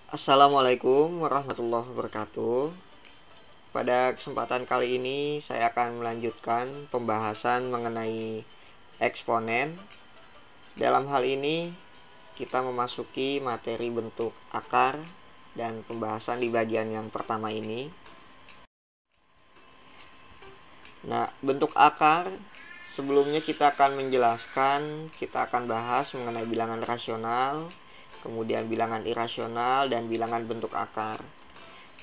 Assalamualaikum warahmatullahi wabarakatuh. Pada kesempatan kali ini saya akan melanjutkan pembahasan mengenai eksponen. Dalam hal ini kita memasuki materi bentuk akar dan pembahasan di bagian yang pertama ini. Nah, bentuk akar sebelumnya kita akan menjelaskan, kita akan bahas mengenai bilangan rasional, kemudian bilangan irasional, dan bilangan bentuk akar.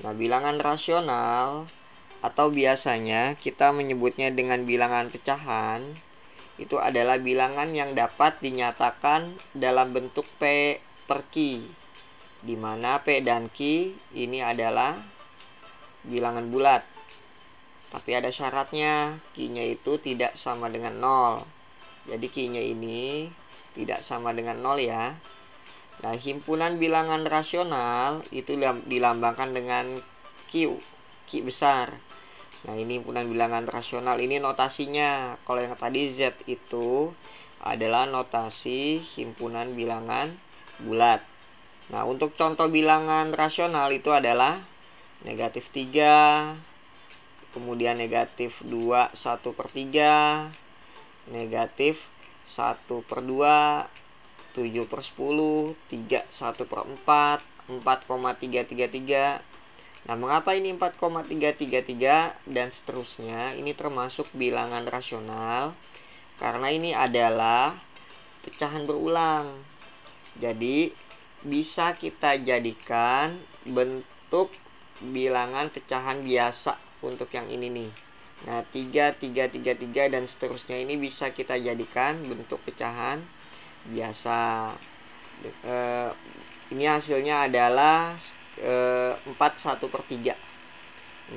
Nah, bilangan rasional atau biasanya kita menyebutnya dengan bilangan pecahan itu adalah bilangan yang dapat dinyatakan dalam bentuk P per Q, di mana P dan Q ini adalah bilangan bulat. Tapi ada syaratnya, Q-nya itu tidak sama dengan 0. Jadi Q-nya ini tidak sama dengan 0 ya. Nah, himpunan bilangan rasional itu dilambangkan dengan Q besar. Nah, ini himpunan bilangan rasional, ini notasinya. Kalau yang tadi Z itu adalah notasi himpunan bilangan bulat. Nah, untuk contoh bilangan rasional itu adalah negatif 3, kemudian negatif 2, 1/3, negatif 1/2, 7/10, 3, 1/4, 4,333. Nah, mengapa ini 4,333 dan seterusnya? Ini termasuk bilangan rasional karena ini adalah pecahan berulang. Jadi bisa kita jadikan bentuk bilangan pecahan biasa untuk yang ini nih. Nah, 3, 3, 3, 3 dan seterusnya ini bisa kita jadikan bentuk pecahan biasa. Ini hasilnya adalah 4 1/3.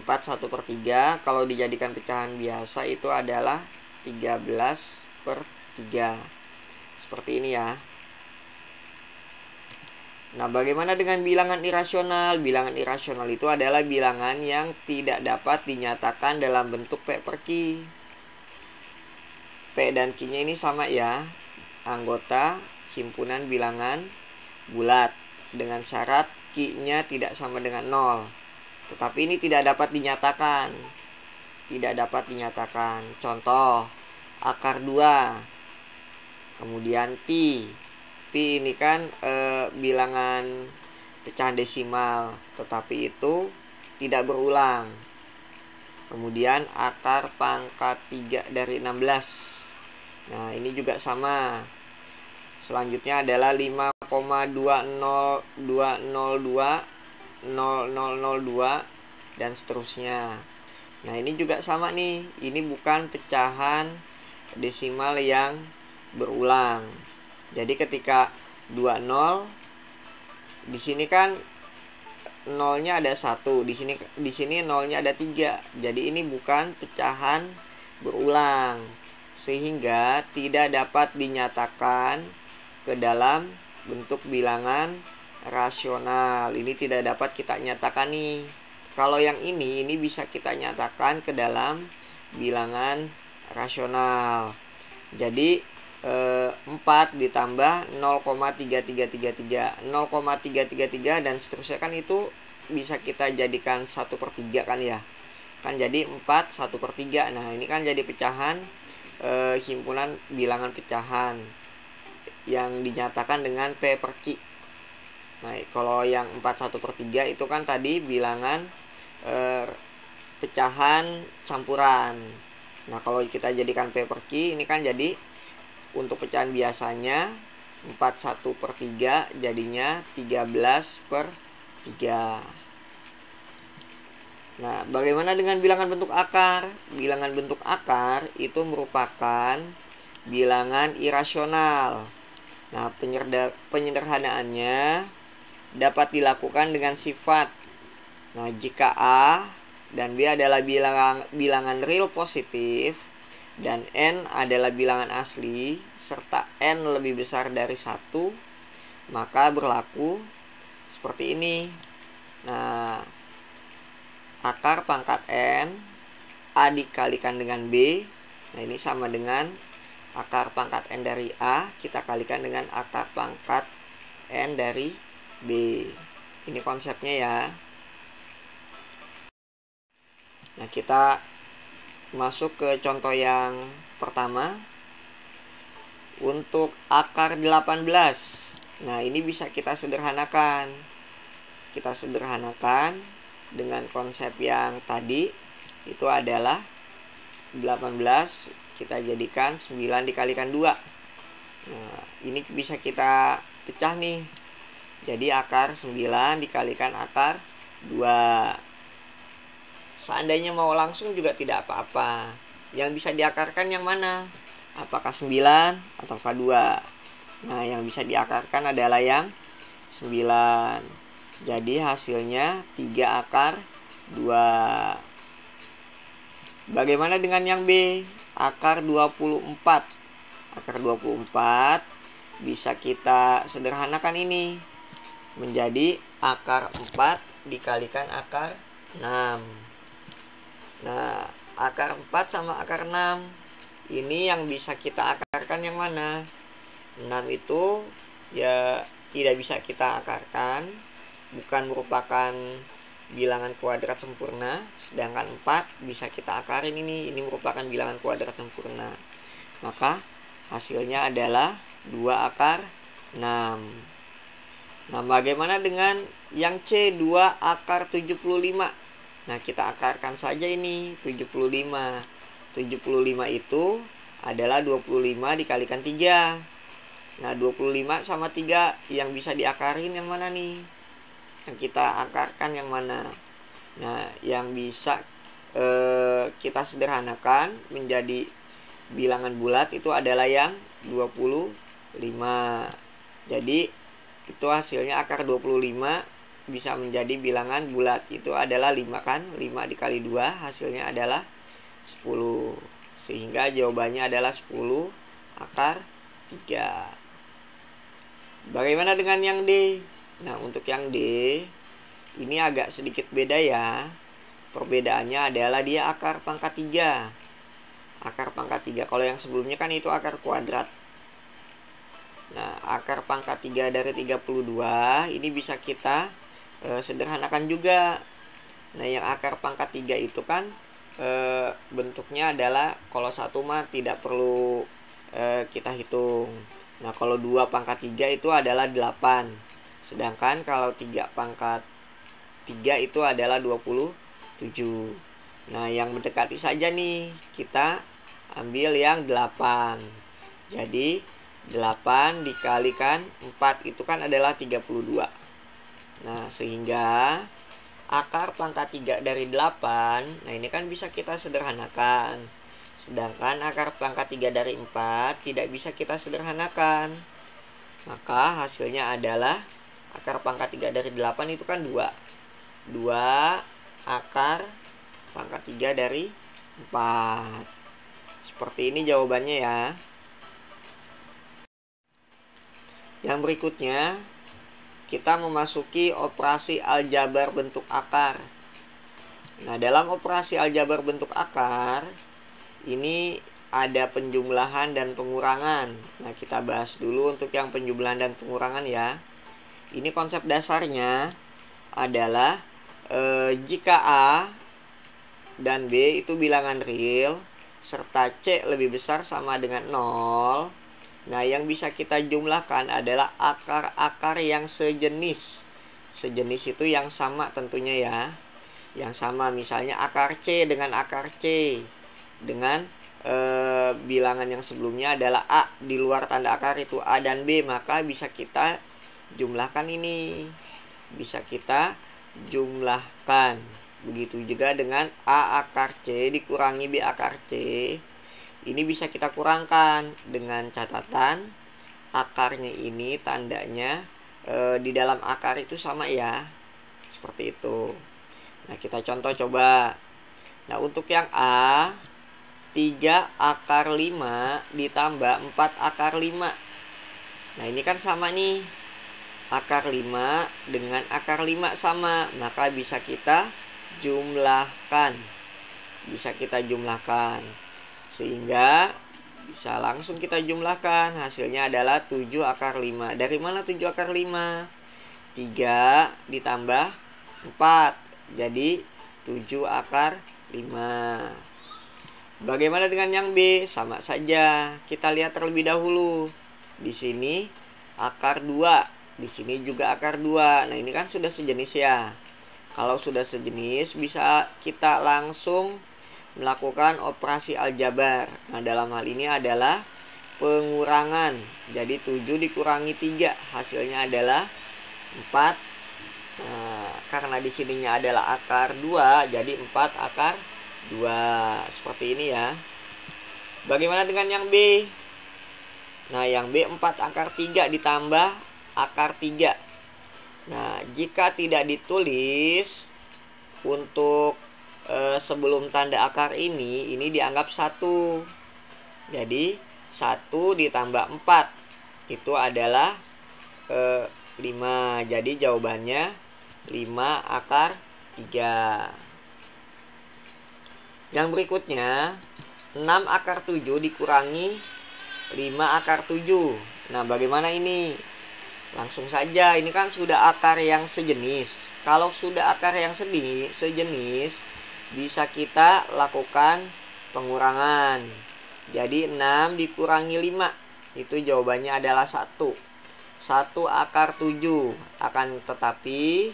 4 1/3 kalau dijadikan pecahan biasa itu adalah 13/3. Seperti ini ya. Nah, bagaimana dengan bilangan irasional? Bilangan irasional itu adalah bilangan yang tidak dapat dinyatakan dalam bentuk P per Q. P dan Q-nya ini sama ya, anggota himpunan bilangan bulat, dengan syarat Q-nya tidak sama dengan 0. Tetapi ini tidak dapat dinyatakan. Tidak dapat dinyatakan. Contoh, akar 2. Kemudian pi. Pi ini kan bilangan pecahan desimal, tetapi itu tidak berulang. Kemudian akar pangkat 3 dari 16. Nah, ini juga sama. Selanjutnya adalah 5,2020002 dan seterusnya. Nah, ini juga sama nih. Ini bukan pecahan desimal yang berulang. Jadi ketika 20 di sini kan nolnya ada 1, di sini nolnya ada 3. Jadi ini bukan pecahan berulang, sehingga tidak dapat dinyatakan ke dalam bentuk bilangan rasional. Ini tidak dapat kita nyatakan nih. Kalau yang ini bisa kita nyatakan ke dalam bilangan rasional. Jadi 4 ditambah 0,3333, 0,333 dan seterusnya kan itu bisa kita jadikan 1/3 kan ya. Kan jadi 4 1/3. Nah, ini kan jadi pecahan himpunan bilangan pecahan yang dinyatakan dengan P per Q. Nah, kalau yang 4 1/3 itu kan tadi bilangan pecahan campuran. Nah, kalau kita jadikan P per Q ini kan jadi untuk pecahan biasanya 4 1/3 jadinya 13/3. Nah, bagaimana dengan bilangan bentuk akar? Bilangan bentuk akar itu merupakan bilangan irasional. Nah, penyederhanaannya dapat dilakukan dengan sifat. Nah, jika A dan B adalah bilangan real positif dan N adalah bilangan asli serta N lebih besar dari 1, maka berlaku seperti ini. Nah, akar pangkat N A dikalikan dengan B. Nah, ini sama dengan akar pangkat N dari A kita kalikan dengan akar pangkat N dari B. Ini konsepnya ya. Nah, kita masuk ke contoh yang pertama. Untuk akar 18. Nah, ini bisa kita sederhanakan. Kita sederhanakan dengan konsep yang tadi. Itu adalah 18 kita jadikan 9 dikalikan 2. Nah, ini bisa kita pecah nih. Jadi akar 9 dikalikan akar 2. Seandainya mau langsung juga tidak apa-apa. Yang bisa diakarkan yang mana? Apakah 9 ataukah 2? Nah, yang bisa diakarkan adalah yang 9. Jadi hasilnya 3 akar 2. Bagaimana dengan yang B? Akar 24. Akar 24 bisa kita sederhanakan ini menjadi akar 4 dikalikan akar 6. Nah, akar 4 sama akar 6 ini yang bisa kita akarkan yang mana? 6 itu ya tidak bisa kita akarkan, bukan merupakan bilangan kuadrat sempurna. Sedangkan 4 bisa kita akarin ini merupakan bilangan kuadrat sempurna. Maka hasilnya adalah 2 akar 6. Nah, bagaimana dengan yang C, 2 akar 75? Nah, kita akarkan saja ini 75. 75 itu adalah 25 dikalikan 3. Nah, 25 sama 3 yang bisa diakarin yang mana nih? Yang kita akarkan yang mana? Nah, yang bisa kita sederhanakan menjadi bilangan bulat itu adalah yang 25. Jadi, itu hasilnya akar 25 bisa menjadi bilangan bulat. Itu adalah 5 kan? 5 dikali 2 hasilnya adalah 10. Sehingga jawabannya adalah 10 akar 3. Bagaimana dengan yang D? Nah, untuk yang D ini agak sedikit beda ya. Perbedaannya adalah dia akar pangkat 3. Akar pangkat 3. Kalau yang sebelumnya kan itu akar kuadrat. Nah, akar pangkat 3 dari 32 ini bisa kita sederhanakan juga. Nah, yang akar pangkat 3 itu kan bentuknya adalah kalau 1 mah tidak perlu kita hitung. Nah, kalau 2 pangkat 3 itu adalah 8. Sedangkan kalau 3 pangkat 3 itu adalah 27. Nah, yang mendekati saja nih, kita ambil yang 8. Jadi 8 dikalikan 4 itu kan adalah 32. Nah, sehingga akar pangkat 3 dari 8, nah ini kan bisa kita sederhanakan. Sedangkan akar pangkat 3 dari 4 tidak bisa kita sederhanakan. Maka hasilnya adalah akar pangkat 3 dari 8 itu kan 2. 2 akar pangkat 3 dari 4. Seperti ini jawabannya ya. Yang berikutnya, kita memasuki operasi aljabar bentuk akar. Nah, dalam operasi aljabar bentuk akar ini ada penjumlahan dan pengurangan. Nah, kita bahas dulu untuk yang penjumlahan dan pengurangan ya. Ini konsep dasarnya adalah jika A dan B itu bilangan real serta C lebih besar sama dengan 0. Nah, yang bisa kita jumlahkan adalah akar-akar yang sejenis. Sejenis itu yang sama tentunya ya. Yang sama, misalnya akar C dengan akar C. Dengan bilangan yang sebelumnya adalah A. Di luar tanda akar itu A dan B. Maka bisa kita jumlahkan ini. Bisa kita jumlahkan. Begitu juga dengan A akar C dikurangi B akar C. Ini bisa kita kurangkan dengan catatan akarnya ini tandanya di dalam akar itu sama ya. Seperti itu. Nah, kita contoh coba. Nah, untuk yang A, 3 akar 5 ditambah 4 akar 5. Nah, ini kan sama nih. Akar 5 dengan akar 5 sama. Maka bisa kita jumlahkan. Bisa kita jumlahkan. Sehingga bisa langsung kita jumlahkan. Hasilnya adalah 7 akar 5. Dari mana 7 akar 5? 3 ditambah 4. Jadi 7 akar 5. Bagaimana dengan yang B? Sama saja. Kita lihat terlebih dahulu. Di sini akar 2, di sini juga akar 2. Nah, ini kan sudah sejenis ya. Kalau sudah sejenis, bisa kita langsung melakukan operasi aljabar. Nah, dalam hal ini adalah pengurangan. Jadi 7 dikurangi 3, hasilnya adalah 4. Nah, karena di sininya adalah akar 2, jadi 4 akar 2. Seperti ini ya. Bagaimana dengan yang B? Nah, yang B 4 akar 3 ditambah akar 3. Nah, jika tidak ditulis untuk sebelum tanda akar ini dianggap 1. Jadi 1 ditambah 4 itu adalah 5. Jadi jawabannya 5 akar 3. Yang berikutnya 6 akar 7 dikurangi 5 akar 7. Nah, bagaimana ini? Langsung saja, ini kan sudah akar yang sejenis. Kalau sudah akar yang sejenis, bisa kita lakukan pengurangan. Jadi 6 dikurangi 5, itu jawabannya adalah 1. 1 akar 7. Akan tetapi,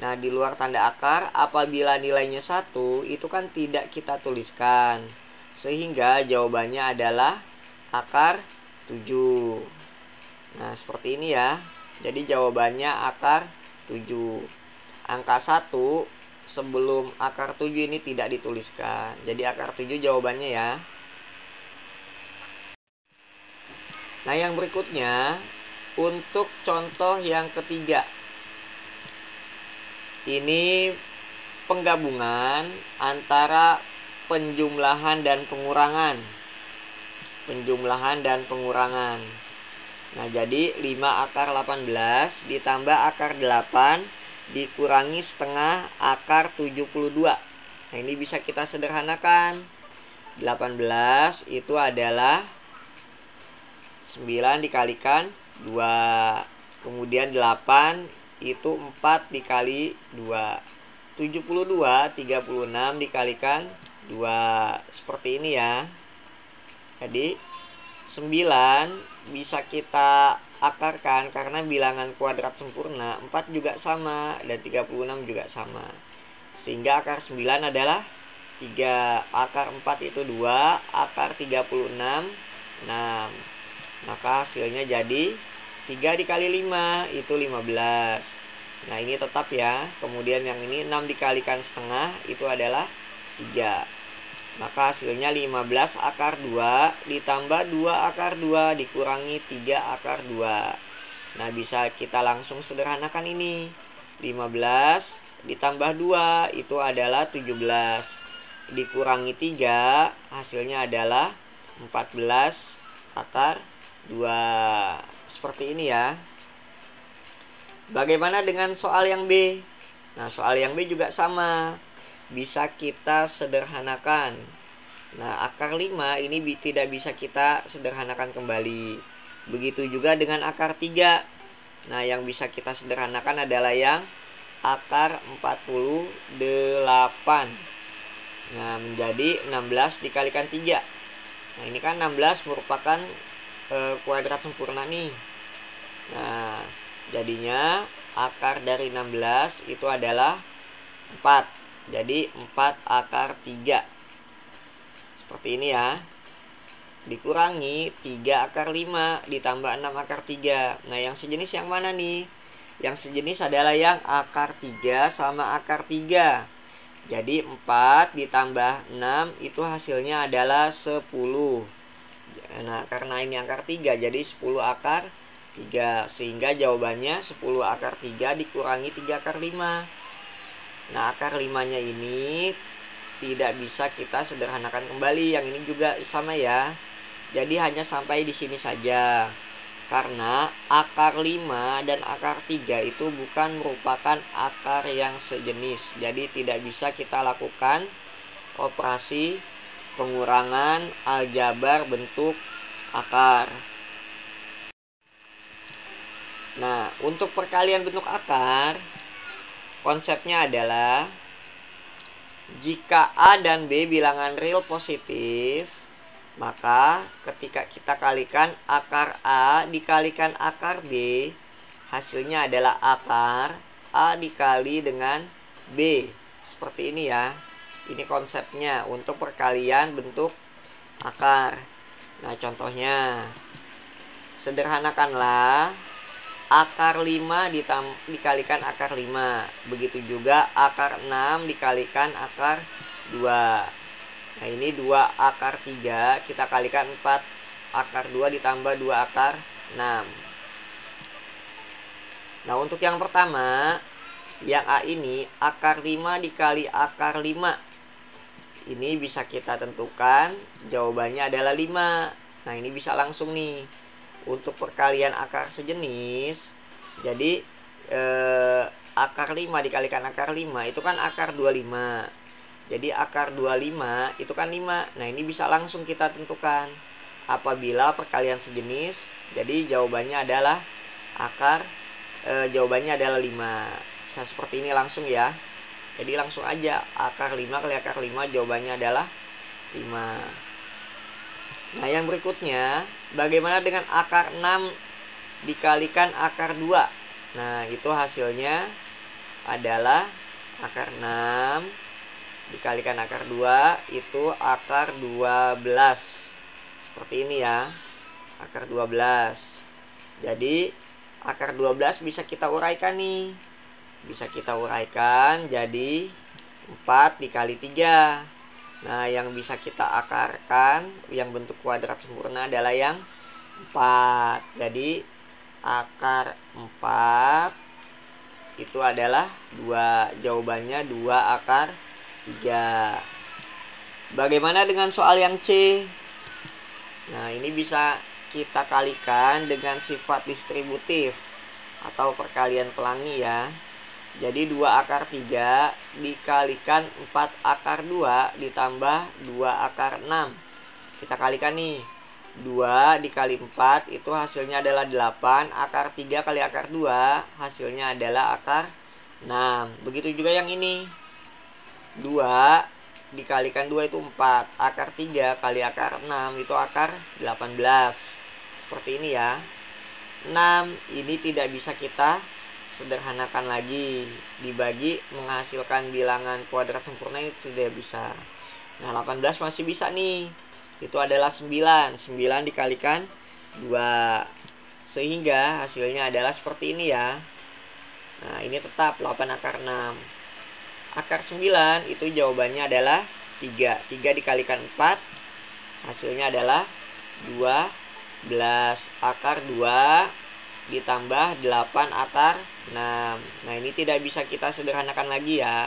nah, di luar tanda akar, apabila nilainya 1, itu kan tidak kita tuliskan. Sehingga jawabannya adalah akar 7. Nah, seperti ini ya. Jadi jawabannya akar 7. Angka 1 sebelum akar 7 ini tidak dituliskan. Jadi akar 7 jawabannya ya. Nah, yang berikutnya untuk contoh yang ketiga. Ini penggabungan antara penjumlahan dan pengurangan. Penjumlahan dan pengurangan. Nah, jadi 5 akar 18 ditambah akar 8 dikurangi setengah akar 72. Nah, ini bisa kita sederhanakan. 18 itu adalah 9 dikalikan 2. Kemudian 8 itu 4 dikali 2. 72, 36 dikalikan 2. Seperti ini ya. Jadi 9 bisa kita akarkan karena bilangan kuadrat sempurna. 4 juga sama dan 36 juga sama. Sehingga akar 9 adalah 3. Akar 4 itu 2. Akar 36 6. Maka hasilnya jadi 3 dikali 5 itu 15. Nah, ini tetap ya. Kemudian yang ini 6 dikalikan setengah itu adalah 3. Maka hasilnya 15 akar 2 ditambah 2 akar 2 dikurangi 3 akar 2. Nah, bisa kita langsung sederhanakan ini. 15 ditambah 2 itu adalah 17. Dikurangi 3 hasilnya adalah 14 akar 2. Seperti ini ya. Bagaimana dengan soal yang B? Nah, soal yang B juga sama. Bisa kita sederhanakan. Nah, akar 5 ini tidak bisa kita sederhanakan kembali. Begitu juga dengan akar 3. Nah, yang bisa kita sederhanakan adalah yang akar 48. Nah, menjadi 16 dikalikan 3. Nah, ini kan 16 merupakan kuadrat sempurna nih. Nah, jadinya akar dari 16 itu adalah 4. Jadi 4 akar 3. Seperti ini ya. Dikurangi 3 akar 5 ditambah 6 akar 3. Nah, yang sejenis yang mana nih? Yang sejenis adalah yang akar 3 sama akar 3. Jadi 4 ditambah 6 itu hasilnya adalah 10. Nah, karena ini akar 3 jadi 10 akar 3. Sehingga jawabannya 10 akar 3 dikurangi 3 akar 5. Nah, akar 5-nya ini tidak bisa kita sederhanakan kembali. Yang ini juga sama ya. Jadi hanya sampai di sini saja. Karena akar 5 dan akar 3 itu bukan merupakan akar yang sejenis. Jadi tidak bisa kita lakukan operasi pengurangan aljabar bentuk akar. Nah, untuk perkalian bentuk akar, konsepnya adalah jika A dan B bilangan real positif, maka ketika kita kalikan akar A dikalikan akar B, hasilnya adalah akar A dikali dengan B. Seperti ini ya. Ini konsepnya untuk perkalian bentuk akar. Nah, contohnya, sederhanakanlah akar 5 dikalikan akar 5. Begitu juga akar 6 dikalikan akar 2. Nah, ini 2 akar 3 kita kalikan 4. Akar 2 ditambah 2 akar 6. Nah, untuk yang pertama, yang A ini akar 5 dikali akar 5. Ini bisa kita tentukan jawabannya adalah 5. Nah, ini bisa langsung nih. Untuk perkalian akar sejenis, jadi akar 5 dikalikan akar 5 itu kan akar 25. Jadi akar 25 itu kan 5. Nah, ini bisa langsung kita tentukan. Apabila perkalian sejenis, jadi jawabannya adalah jawabannya adalah 5. Bisa seperti ini langsung ya. Jadi langsung aja akar 5 kali akar 5 jawabannya adalah 5. Nah, yang berikutnya, bagaimana dengan akar 6 dikalikan akar 2? Nah, itu hasilnya adalah akar 6 dikalikan akar 2 itu akar 12. Seperti ini ya. Akar 12. Jadi akar 12 bisa kita uraikan nih. Bisa kita uraikan jadi 4 dikali 3. Nah, yang bisa kita akarkan yang bentuk kuadrat sempurna adalah yang 4. Jadi akar 4 itu adalah 2. Jawabannya 2 akar 3. Bagaimana dengan soal yang C? Nah, ini bisa kita kalikan dengan sifat distributif atau perkalian pelangi ya. Jadi 2 akar 3 dikalikan 4 akar 2 ditambah 2 akar 6. Kita kalikan nih. 2 dikali 4 itu hasilnya adalah 8. Akar 3 kali akar 2 hasilnya adalah akar 6. Begitu juga yang ini. 2 dikalikan 2 itu 4. Akar 3 kali akar 6 itu akar 18. Seperti ini ya. 6 ini tidak bisa kita sederhanakan lagi, dibagi menghasilkan bilangan kuadrat sempurna itu tidak bisa. Nah, 18 masih bisa nih. Itu adalah 9. 9 dikalikan 2. Sehingga hasilnya adalah seperti ini ya. Nah, ini tetap 8 akar 6. Akar 9 itu jawabannya adalah 3. 3 dikalikan 4 hasilnya adalah 12. Akar 2 ditambah 8 akar 6. Nah, ini tidak bisa kita sederhanakan lagi ya.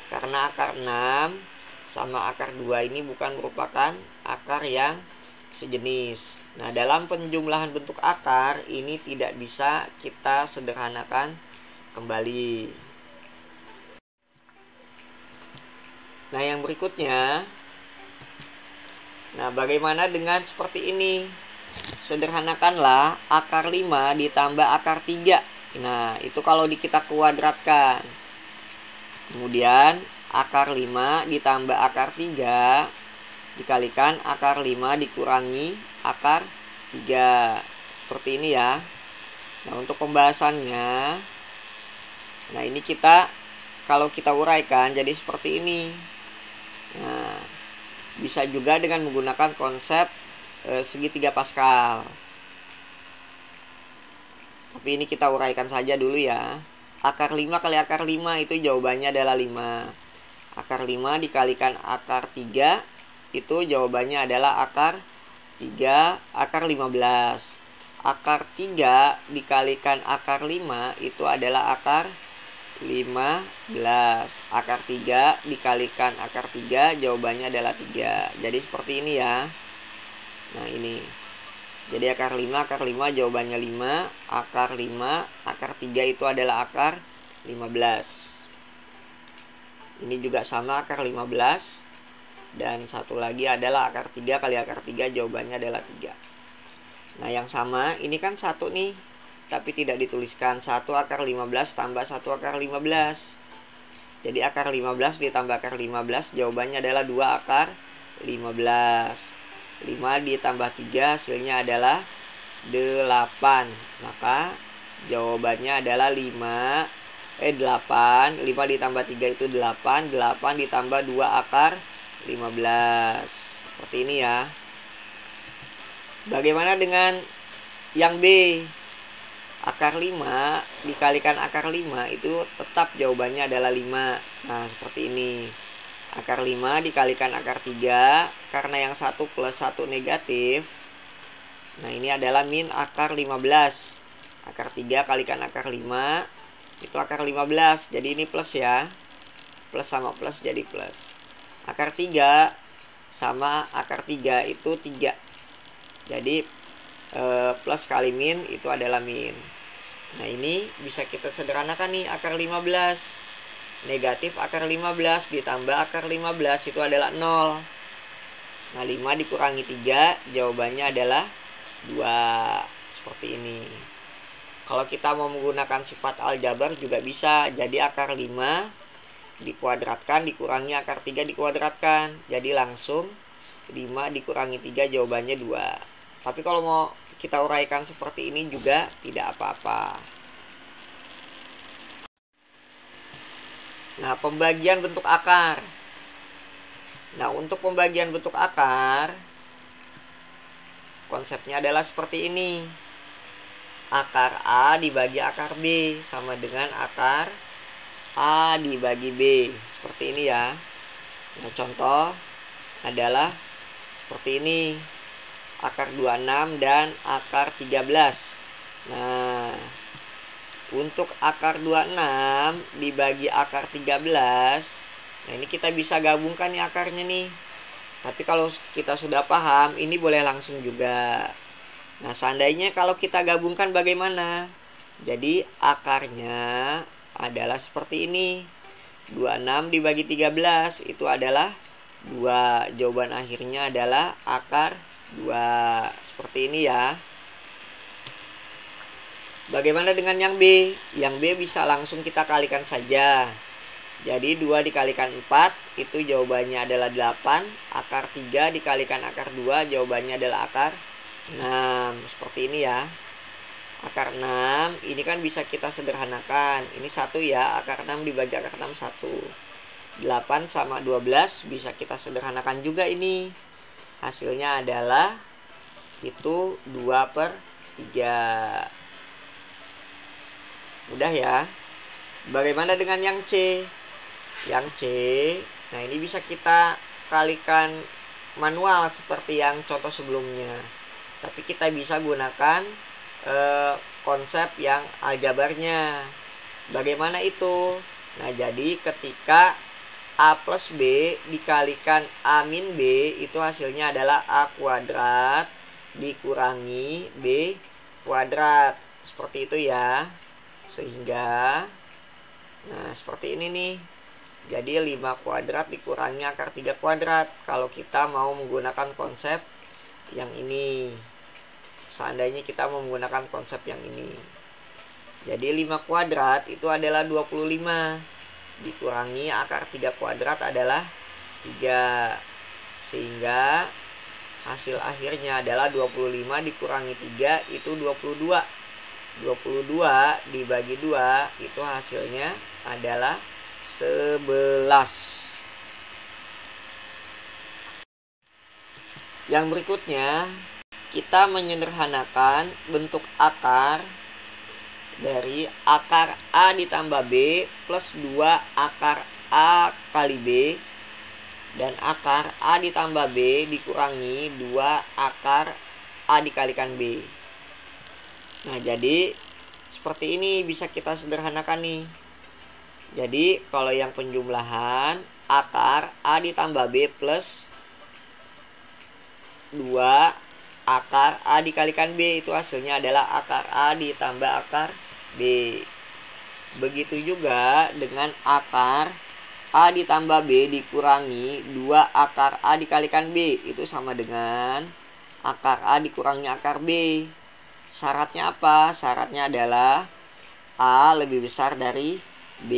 Karena akar 6 sama akar 2 ini bukan merupakan akar yang sejenis. Nah, dalam penjumlahan bentuk akar ini tidak bisa kita sederhanakan kembali. Nah, yang berikutnya, nah, bagaimana dengan seperti ini? Sederhanakanlah akar 5 ditambah akar 3. Nah, itu kalau kita kuadratkan. Kemudian akar 5 ditambah akar 3 dikalikan akar 5 dikurangi akar 3. Seperti ini ya. Nah, untuk pembahasannya, nah ini kalau kita uraikan jadi seperti ini. Nah, bisa juga dengan menggunakan konsep segitiga Pascal. Tapi ini kita uraikan saja dulu ya. Akar 5 kali akar 5 itu jawabannya adalah 5. Akar 5 dikalikan akar 3 itu jawabannya adalah akar 3 akar 15. Akar 3 dikalikan akar 5 itu adalah akar 15. Akar 3 dikalikan akar 3 jawabannya adalah 3. Jadi seperti ini ya. Nah, ini. Jadi akar 5 jawabannya 5. Akar 5 akar 3 itu adalah akar 15. Ini juga sama akar 15. Dan satu lagi adalah akar 3 kali akar 3 jawabannya adalah 3. Nah, yang sama ini kan 1 nih. tapi tidak dituliskan. 1 akar 15 tambah 1 akar 15. Jadi akar 15 ditambah akar 15 jawabannya adalah 2 akar 15. 5 ditambah 3 hasilnya adalah 8. Maka jawabannya adalah 8. 5 ditambah 3 itu 8. 8 ditambah 2 akar 15. Seperti ini ya. Bagaimana dengan yang B? Akar 5 dikalikan akar 5 itu tetap jawabannya adalah 5. Nah, seperti ini. Akar 5 dikalikan akar 3, karena yang 1 plus 1 negatif. Nah, ini adalah min akar 15. Akar 3 kalikan akar 5 itu akar 15. Jadi ini plus ya. Plus sama plus jadi plus. Akar 3 sama akar 3 itu 3. Jadi plus kali min itu adalah min. Nah, ini bisa kita sederhanakan nih. Akar 15 negatif akar 15 ditambah akar 15 itu adalah 0. Nah, 5 dikurangi 3 jawabannya adalah 2. Seperti ini. Kalau kita mau menggunakan sifat aljabar juga bisa. Jadi akar 5 dikuadratkan dikurangi akar 3 dikuadratkan. Jadi langsung 5 dikurangi 3 jawabannya 2. Tapi kalau mau kita uraikan seperti ini juga tidak apa-apa. Nah, pembagian bentuk akar. Nah, untuk pembagian bentuk akar, konsepnya adalah seperti ini. Akar A dibagi akar B sama dengan akar A dibagi B. Seperti ini ya. Nah, contoh adalah seperti ini. Akar 26 dan akar 13. Nah, untuk akar 26 dibagi akar 13. Nah, ini kita bisa gabungkan nih akarnya nih. Tapi kalau kita sudah paham, ini boleh langsung juga. Nah, seandainya kalau kita gabungkan bagaimana? Jadi akarnya adalah seperti ini. 26 dibagi 13 itu adalah 2. Jawaban akhirnya adalah akar 2. Seperti ini ya. Bagaimana dengan yang B? Yang B bisa langsung kita kalikan saja. Jadi 2 dikalikan 4 itu jawabannya adalah 8. Akar 3 dikalikan akar 2 jawabannya adalah akar 6. Seperti ini ya. Akar 6 ini kan bisa kita sederhanakan. Ini 1 ya. Akar 6 dibagi akar 6 1. 8 sama 12 bisa kita sederhanakan juga ini. Hasilnya adalah itu 2/3. Mudah ya. Bagaimana dengan yang C? Yang C, nah ini bisa kita kalikan manual seperti yang contoh sebelumnya. Tapi kita bisa gunakan konsep yang aljabarnya. Bagaimana itu? Nah, jadi ketika A plus B dikalikan A min B itu hasilnya adalah A kuadrat dikurangi B kuadrat. Seperti itu ya. Sehingga nah seperti ini nih. Jadi 5 kuadrat dikurangi akar 3 kuadrat. Kalau kita mau menggunakan konsep yang ini. Seandainya kita mau menggunakan konsep yang ini. Jadi 5 kuadrat itu adalah 25. Dikurangi akar 3 kuadrat adalah 3. Sehingga hasil akhirnya adalah 25 dikurangi 3 itu 22. 22 dibagi 2 itu hasilnya adalah 11. Yang berikutnya kita menyederhanakan bentuk akar dari akar A ditambah B plus 2 akar A kali B dan akar A ditambah B dikurangi 2 akar A dikalikan B. Nah, jadi seperti ini bisa kita sederhanakan nih. Jadi kalau yang penjumlahan akar A ditambah B plus 2 akar A dikalikan B itu hasilnya adalah akar A ditambah akar B. Begitu juga dengan akar A ditambah B dikurangi 2 akar A dikalikan B itu sama dengan akar A dikurangi akar B. Syaratnya apa? Syaratnya adalah A lebih besar dari B.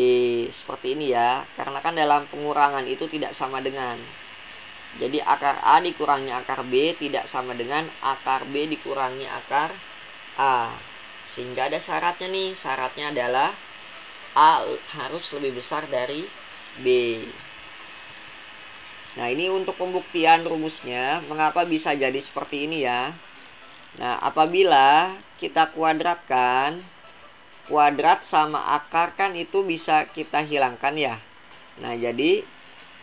Seperti ini ya. Karena kan dalam pengurangan itu tidak sama dengan. Jadi akar A dikurangi akar B tidak sama dengan akar B dikurangi akar A. Sehingga ada syaratnya nih. Syaratnya adalah A harus lebih besar dari B. Nah, ini untuk pembuktian rumusnya. Mengapa bisa jadi seperti ini ya? Nah, apabila kita kuadratkan, kuadrat sama akar kan itu bisa kita hilangkan ya. Nah, jadi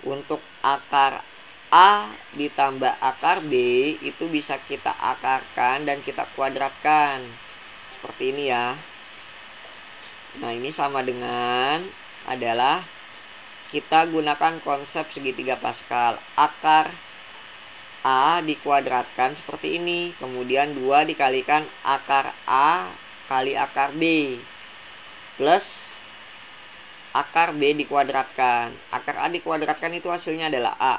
untuk akar A ditambah akar B itu bisa kita akarkan dan kita kuadratkan. Seperti ini ya. Nah, ini sama dengan adalah kita gunakan konsep segitiga Pascal. Akar A dikuadratkan seperti ini. Kemudian 2 dikalikan akar A kali akar B. Plus akar B dikuadratkan. Akar A dikuadratkan itu hasilnya adalah A.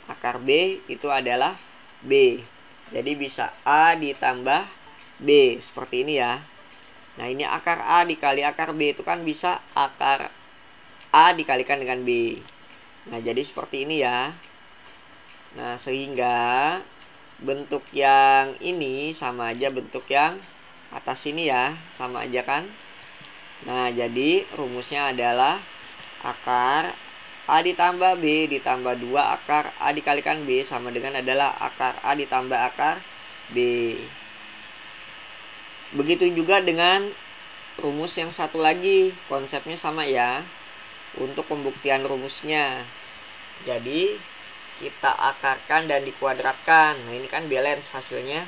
Akar B itu adalah B. Jadi bisa A ditambah B. Seperti ini ya. Nah, ini akar A dikali akar B itu kan bisa akar A dikalikan dengan B. Nah, jadi seperti ini ya. Nah, sehingga bentuk yang ini sama aja bentuk yang atas ini ya. Sama aja kan. Nah, jadi rumusnya adalah akar A ditambah B ditambah 2 akar A dikalikan B sama dengan adalah akar A ditambah akar B. Begitu juga dengan rumus yang satu lagi. Konsepnya sama ya. Untuk pembuktian rumusnya, jadi kita akarkan dan dikuadratkan. Nah, ini kan balance hasilnya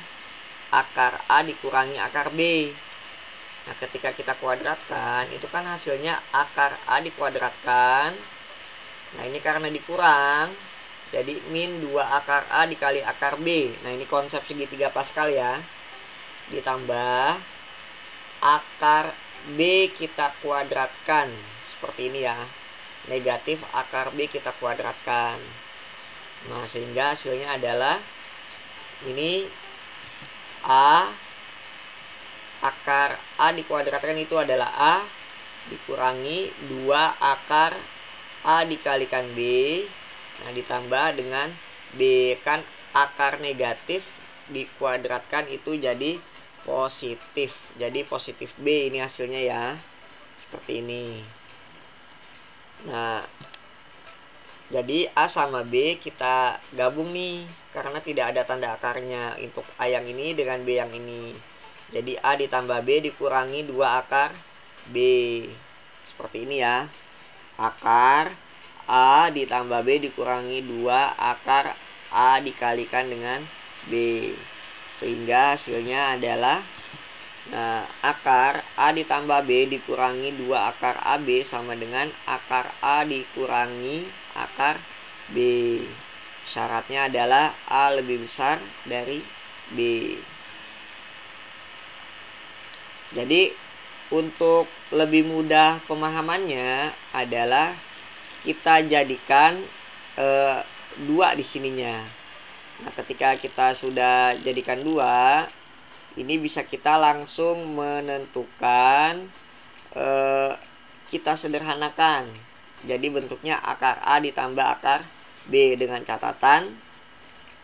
akar A dikurangi akar B. Nah, ketika kita kuadratkan itu kan hasilnya akar A dikuadratkan. Nah, ini karena dikurang jadi min 2 akar A dikali akar B. Nah, ini konsep segitiga Pascal ya. Ditambah akar B kita kuadratkan seperti ini ya. Negatif akar B kita kuadratkan. Nah, sehingga hasilnya adalah ini A akar A dikuadratkan itu adalah A dikurangi 2 akar A dikalikan B. Nah, ditambah dengan B, kan akar negatif dikuadratkan itu jadi positif. Jadi positif B ini hasilnya ya. Seperti ini. Nah, jadi A sama B kita gabung nih, karena tidak ada tanda akarnya untuk A yang ini dengan B yang ini. Jadi A ditambah B dikurangi 2 akar B. Seperti ini ya. Akar A ditambah B dikurangi 2 akar A dikalikan dengan B. Sehingga hasilnya adalah akar A ditambah B dikurangi 2 akar AB sama dengan akar A dikurangi akar B. Syaratnya adalah A lebih besar dari B. Jadi untuk lebih mudah pemahamannya adalah kita jadikan 2 di sininya. Nah, ketika kita sudah jadikan 2, ini bisa kita langsung menentukan, kita sederhanakan. Jadi bentuknya akar A ditambah akar B dengan catatan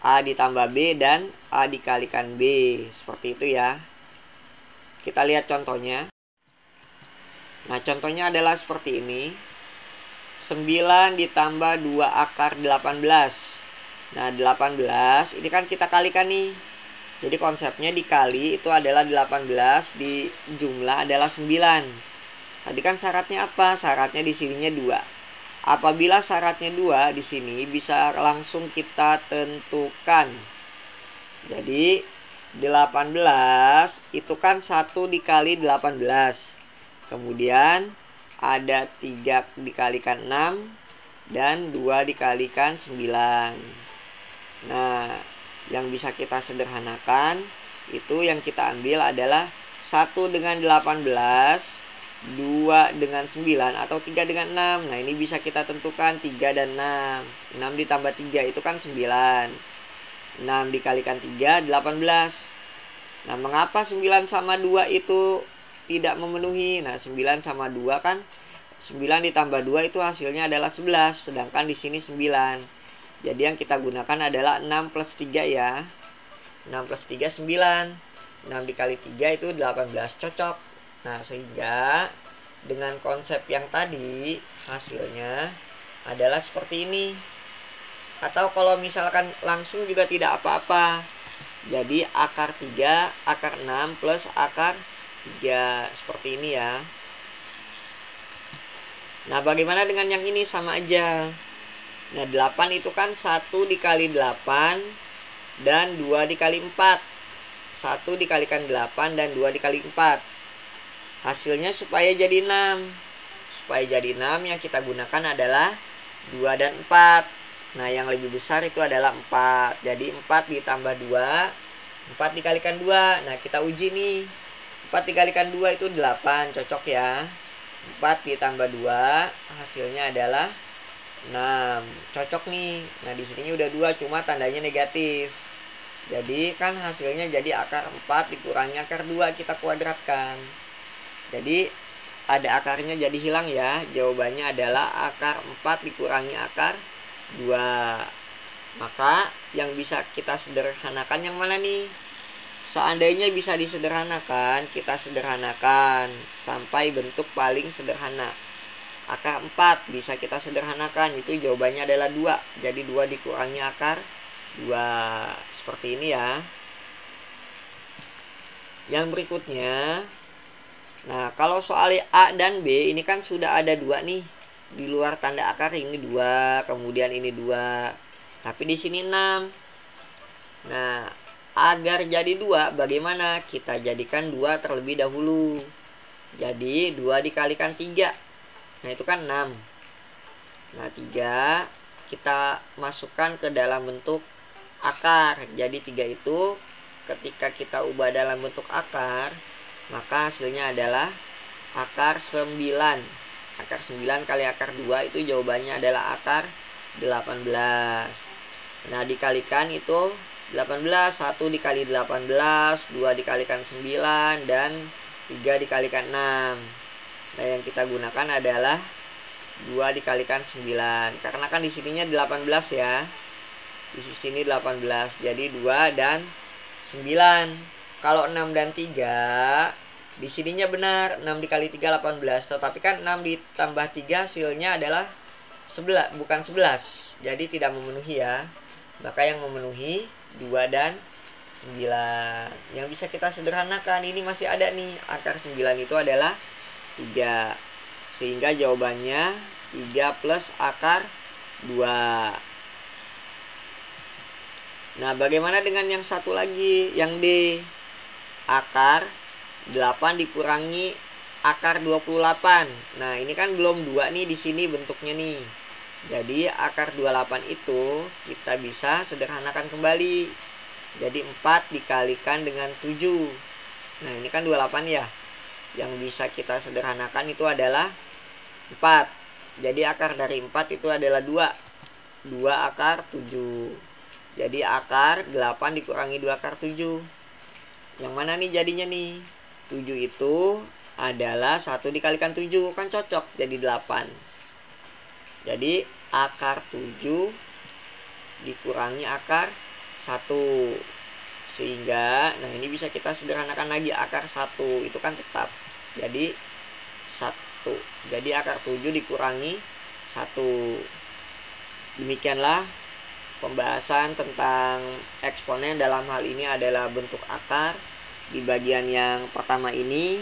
A ditambah B dan A dikalikan B. Seperti itu ya. Kita lihat contohnya. Nah, contohnya adalah seperti ini. 9 ditambah 2 akar 18. Nah, 18 ini kan kita kalikan nih. Jadi konsepnya dikali itu adalah 18, di jumlah adalah 9. Tadi kan syaratnya apa? Syaratnya di sininya 2. Apabila syaratnya 2 di sini bisa langsung kita tentukan. Jadi 18 itu kan 1 dikali 18. Kemudian ada 3 dikalikan 6 dan 2 dikalikan 9. Nah, yang bisa kita sederhanakan itu yang kita ambil adalah 1 dengan 18, 2 dengan 9 atau 3 dengan 6. Nah, ini bisa kita tentukan 3 dan 6. 6 ditambah 3 itu kan 9. 6 dikalikan 3 18. Nah, mengapa 9 sama 2 itu tidak memenuhi? Nah, 9 sama 2 kan 9 ditambah 2 itu hasilnya adalah 11, sedangkan di sini 9. Jadi yang kita gunakan adalah 6 plus 3 ya. 6 plus 3 9. 6 dikali 3 itu 18, cocok. Nah, sehingga dengan konsep yang tadi hasilnya adalah seperti ini. Atau kalau misalkan langsung juga tidak apa-apa. Jadi akar 3, akar 6 plus akar 3 seperti ini ya. Nah, bagaimana dengan yang ini? Sama aja. Nah, 8 itu kan 1 dikali 8 dan 2 dikali 4. 1 dikalikan 8 dan 2 dikali 4. Hasilnya supaya jadi 6. Supaya jadi 6 yang kita gunakan adalah 2 dan 4. Nah, yang lebih besar itu adalah 4. Jadi 4 ditambah 2, 4 dikalikan 2. Nah, kita uji nih. 4 dikalikan 2 itu 8, cocok ya. 4 ditambah 2 hasilnya adalah 6. Cocok nih. Nah, di sini udah 2 cuma tandanya negatif. Jadi kan hasilnya jadi akar 4 dikurangi akar 2, kita kuadratkan. Jadi ada akarnya jadi hilang ya. Jawabannya adalah akar 4 dikurangi akar 2. Maka yang bisa kita sederhanakan yang mana nih? Seandainya bisa disederhanakan, kita sederhanakan sampai bentuk paling sederhana. Akar 4 bisa kita sederhanakan, itu jawabannya adalah 2. Jadi 2 dikurangi akar 2. Seperti ini ya. Yang berikutnya, nah kalau soal A dan B ini kan sudah ada 2 nih. Di luar tanda akar ini 2, kemudian ini 2. Tapi di sini 6. Nah, agar jadi 2 bagaimana? Kita jadikan 2 terlebih dahulu. Jadi 2 dikalikan 3. Nah, itu kan 6. Nah, 3 kita masukkan ke dalam bentuk akar. Jadi 3 itu ketika kita ubah dalam bentuk akar, maka hasilnya adalah akar 9. Akar 9 kali akar 2 itu jawabannya adalah akar 18. Nah, dikalikan itu 18, 1 dikali 18, 2 dikalikan 9, dan 3 dikalikan 6. Nah, yang kita gunakan adalah 2 dikalikan 9. Karena kan di sininya 18 ya. Di sini 18. Jadi 2 dan 9. Kalau 6 dan 3, di sininya benar 6 dikali 3 18, tetapi kan 6 ditambah 3 hasilnya adalah 11, bukan 11. Jadi tidak memenuhi ya. Maka yang memenuhi 2 dan 9. Yang bisa kita sederhanakan, ini masih ada nih. Akar 9 itu adalah 3. Sehingga jawabannya 3 plus akar 2. Nah, bagaimana dengan yang satu lagi, yang D? Akar 8 dikurangi akar 28. Nah, ini kan belum 2 nih di sini bentuknya nih. Jadi akar 28 itu kita bisa sederhanakan kembali. Jadi 4 dikalikan dengan 7. Nah, ini kan 28 ya. Yang bisa kita sederhanakan itu adalah 4. Jadi akar dari 4 itu adalah 2. 2 akar 7. Jadi akar 8 dikurangi 2 akar 7. Yang mana nih jadinya nih? 7 itu adalah 1 dikalikan 7. Kan cocok jadi 8. Jadi akar 7 dikurangi akar 1. Sehingga, nah ini bisa kita sederhanakan lagi. Akar 1 itu kan tetap. Jadi 1. Jadi akar 7 dikurangi 1. Demikianlah pembahasan tentang eksponen. Dalam hal ini adalah bentuk akar di bagian yang pertama ini.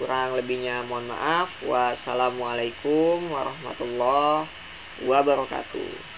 Kurang lebihnya mohon maaf. Wassalamualaikum warahmatullahi wabarakatuh.